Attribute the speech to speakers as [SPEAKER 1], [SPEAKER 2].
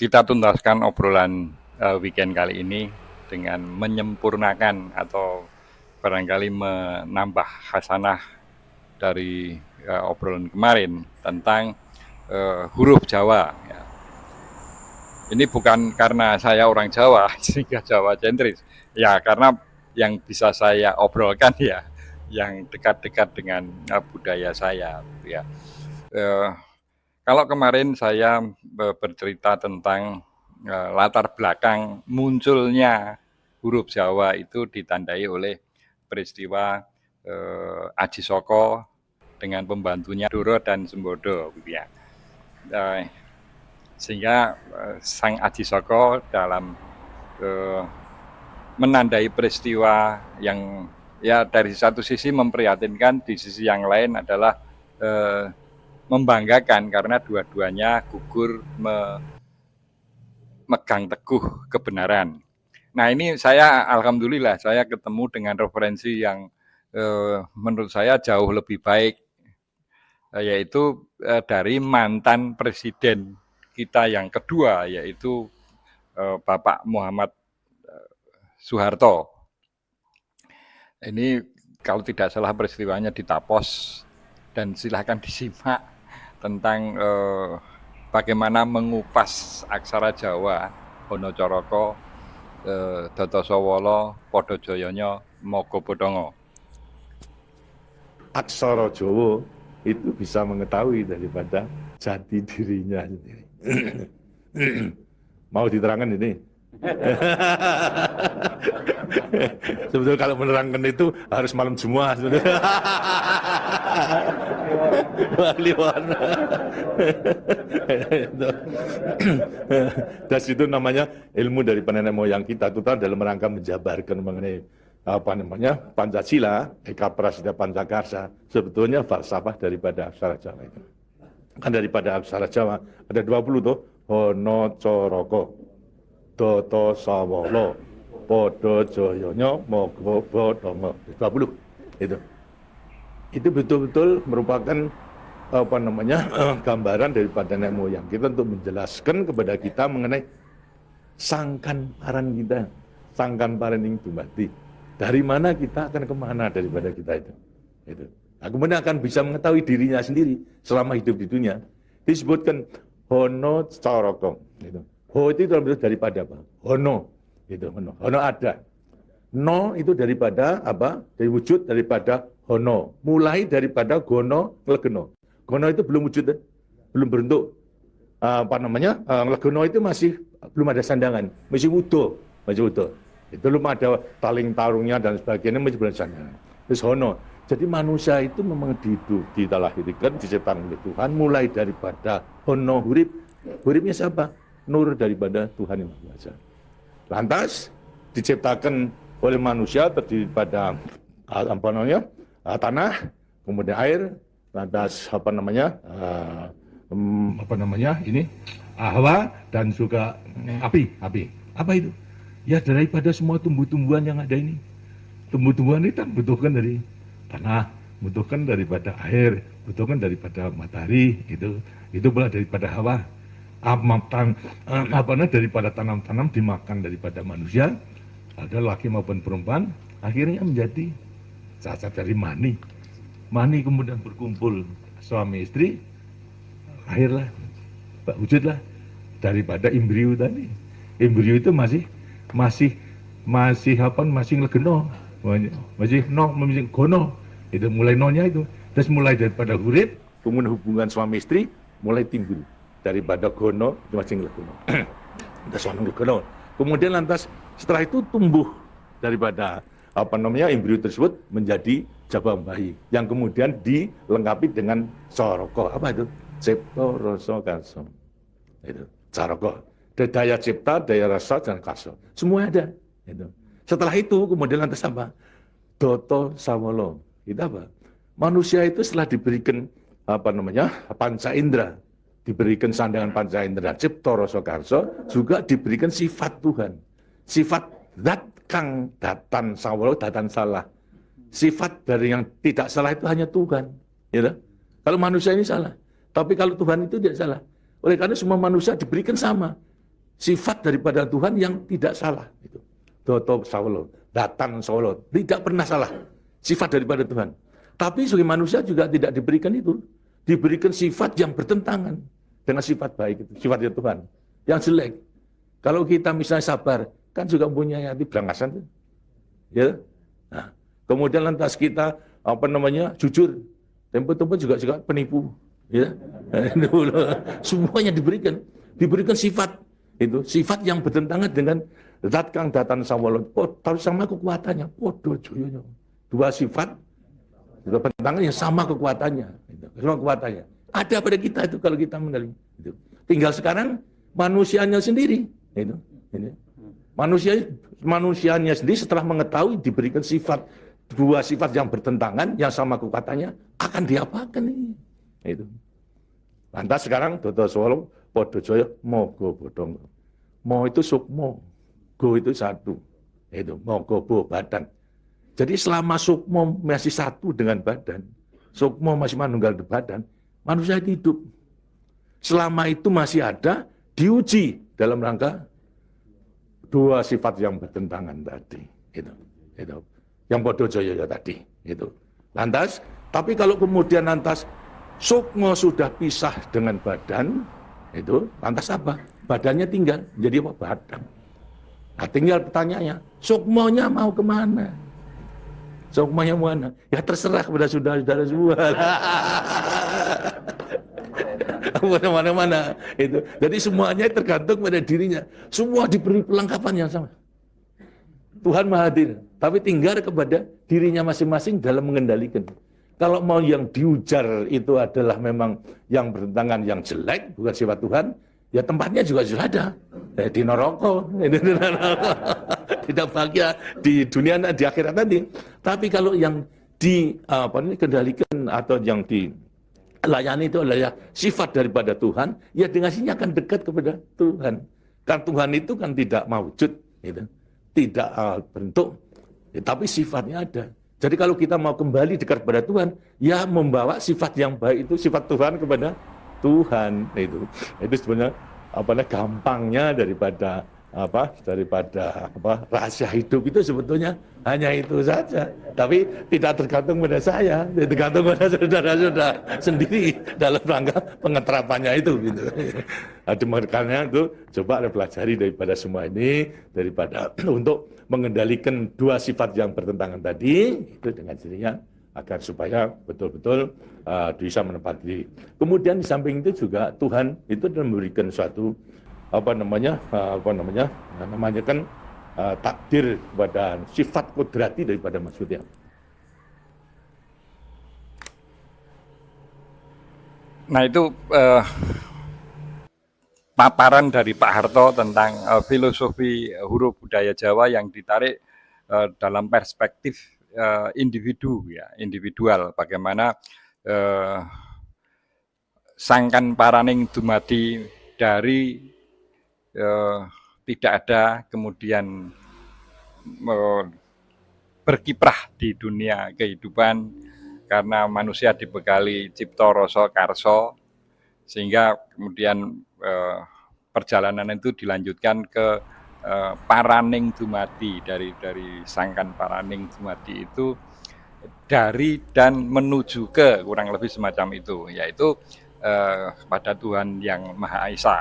[SPEAKER 1] Kita tuntaskan obrolan weekend kali ini dengan menyempurnakan atau barangkali menambah hasanah dari obrolan kemarin tentang huruf Jawa. Ya. Ini bukan karena saya orang Jawa sehingga Jawa sentris, ya karena yang bisa saya obrolkan ya yang dekat-dekat dengan budaya saya. Ya. Kalau kemarin saya bercerita tentang latar belakang munculnya huruf Jawa itu ditandai oleh peristiwa Aji Soko dengan pembantunya Doro dan Sembodo, gitu ya. Sehingga Sang Aji Soko dalam menandai peristiwa yang ya dari satu sisi memprihatinkan, di sisi yang lain adalah membanggakan karena dua-duanya gugur memegang teguh kebenaran. Nah ini saya alhamdulillah saya ketemu dengan referensi yang menurut saya jauh lebih baik, yaitu dari mantan presiden kita yang kedua, yaitu Bapak Muhammad Soeharto. Ini kalau tidak salah peristiwanya di Tapos, dan silahkan disimak tentang bagaimana mengupas aksara Jawa, Hono Coroko, Doto Sowolo, Podo Joyonya, Mogo Bodongo.
[SPEAKER 2] Aksara Jawa itu bisa mengetahui daripada jati dirinya sendiri. Mau diterangkan ini? Sebetulnya kalau menerangkan itu harus malam semua sebetulnya. Dan itu namanya ilmu dari nenek moyang kita itu dalam rangka menjabarkan mengenai Pancasila, Eka Prasida Pancakarsa, sebetulnya falsafah daripada aksara Jawa itu. Kan daripada aksara Jawa ada 20 tuh, Hono Coroko, Doto Sawolo, Podo Joyonya, Mogo Bodongo, 20 itu. Itu betul-betul merupakan gambaran daripada nenek moyang kita untuk menjelaskan kepada kita mengenai sangkan paran kita, sangkan paran yang dumati. Dari mana kita akan kemana daripada kita itu. Nah, kemudian akan bisa mengetahui dirinya sendiri selama hidup di dunia. Disebutkan Hono Coroko. Ho itu daripada apa? Hono. Hono. Hono ada. No itu daripada apa? Dari wujud daripada Hono. Mulai daripada Gono, Legeno. Gono itu belum wujud, belum berbentuk. Legeno itu masih belum ada sandangan, masih wudo. Itu belum ada taling tarungnya dan sebagainya, masih belum sandangan. Terus Hono. Jadi manusia itu memang dilahirkan, diciptakan oleh Tuhan, mulai daripada Hono hurib. Huribnya siapa? Nur daripada Tuhan yang Maha Kuasa. Lantas diciptakan oleh manusia terdiri pada tanah, kemudian air, lantas ini hawa dan juga api. Apa itu? Ya daripada semua tumbuh-tumbuhan yang ada ini. Tumbuh-tumbuhan itu butuhkan dari tanah, butuhkan daripada air, butuhkan daripada matahari, itu pula daripada hawa. Daripada tanam-tanam dimakan daripada manusia, ada laki maupun perempuan, akhirnya menjadi cacat dari mani. Mani kemudian berkumpul suami istri, lahirlah, wujudlah daripada embrio tadi. Embrio itu masih legeno, masih gono. Itu mulai nonya itu, terus mulai daripada hurib, kemudian hubungan suami istri mulai timbul daripada gono masing legono. Legono. Kemudian lantas setelah itu tumbuh daripada embrio tersebut menjadi jabang bayi yang kemudian dilengkapi dengan soroko. Apa itu? Cipta rasa karsa. Itu soroko. Daya cipta, daya rasa dan karsa. Semua ada. Itu. Setelah itu kemudian lantas apa? Doto Sawolo. Itu apa? Manusia itu setelah diberikan panca indera, diberikan sandangan panca indera, cipta rasa karsa, juga diberikan sifat Tuhan. Sifat zat kang datan sawolo, datan salah. Sifat dari yang tidak salah itu hanya Tuhan. Ya, kalau manusia ini salah, tapi kalau Tuhan itu tidak salah. Oleh karena semua manusia diberikan sama. sifat daripada Tuhan yang tidak salah. Itu. Doto Sawolo, Datan Sawolo, tidak pernah salah sifat daripada Tuhan. Tapi sebagai manusia juga tidak diberikan itu. Diberikan sifat yang bertentangan dengan sifat baik itu, sifatnya Tuhan. Yang jelek. Kalau kita misalnya sabar, kan juga punya hati berangasan. Ya. Nah, kemudian lantas kita jujur. Tempo-tempo juga penipu. Ya. Semuanya diberikan sifat itu, sifat yang bertentangan dengan zat kang datan sawolo. Sama kekuatannya. Podo joyonya. Dua sifat bertentangan yang sama kekuatannya. Sama kekuatannya. Ada pada kita itu kalau kita mengenali. Itu. Tinggal sekarang manusianya sendiri. Itu. Ini. Manusianya sendiri setelah mengetahui diberikan dua sifat yang bertentangan, yang sama kekuatannya, akan diapakan ini? Itu. Lantas sekarang Dodo Solo, Podo Joyo, Mogo Bodong. Mo itu sukmo, go itu satu. Itu, Mogo Bo, badan. Jadi selama sukmo masih satu dengan badan, sukmo masih manunggal di badan, manusia hidup. Selama itu masih ada, diuji dalam rangka dua sifat yang bertentangan tadi. Itu. Yang Podo Joyo tadi. Itu. Lantas, tapi kalau kemudian lantas sukmo sudah pisah dengan badan, itu lantas apa? Badannya tinggal, jadi apa? Badan. Nah, tinggal pertanyaannya, sukmonya mau kemana? Sukmonya mana? Ya terserah kepada saudara-saudara semua. Mana-mana itu. Jadi semuanya tergantung pada dirinya. Semua diberi perlengkapan yang sama. Tuhan Maha Hadir, tapi tinggal kepada dirinya masing-masing dalam mengendalikan. Kalau mau yang diujar itu adalah memang yang bertentangan, yang jelek, bukan sifat Tuhan, ya tempatnya juga sudah ada. Di neraka, tidak bahagia di dunia, di akhirat nanti. Tapi kalau yang dikendalikan atau yang dilayani itu adalah sifat daripada Tuhan, ya dengan sini akan dekat kepada Tuhan. Karena Tuhan itu kan tidak mewujud, gitu. Tidak bentuk, ya, tapi sifatnya ada. Jadi kalau kita mau kembali dekat kepada Tuhan, ya membawa sifat yang baik itu, sifat Tuhan kepada Tuhan. Itu sebenarnya gampangnya daripada rahasia hidup itu sebetulnya hanya itu saja. Tapi tidak tergantung pada saya, tergantung pada saudara-saudara sendiri dalam rangka pengeterapannya itu. Gitu. Makanya itu coba pelajari daripada semua ini, daripada untuk mengendalikan dua sifat yang bertentangan tadi itu dengan sendirinya agar supaya betul-betul bisa menempati diri. Kemudian di samping itu juga Tuhan itu memberikan suatu takdir kepada sifat kudrati daripada maksudnya.
[SPEAKER 1] Nah itu paparan dari Pak Harto tentang filosofi huruf budaya Jawa yang ditarik dalam perspektif individual, bagaimana sangkan paraning dumadi dari tidak ada kemudian berkiprah di dunia kehidupan karena manusia dibekali cipta rasa karsa, sehingga kemudian perjalanan itu dilanjutkan ke paraning dumadi, dari sangkan paraning dumadi itu dari dan menuju ke, kurang lebih semacam itu, yaitu pada Tuhan yang Maha Esa.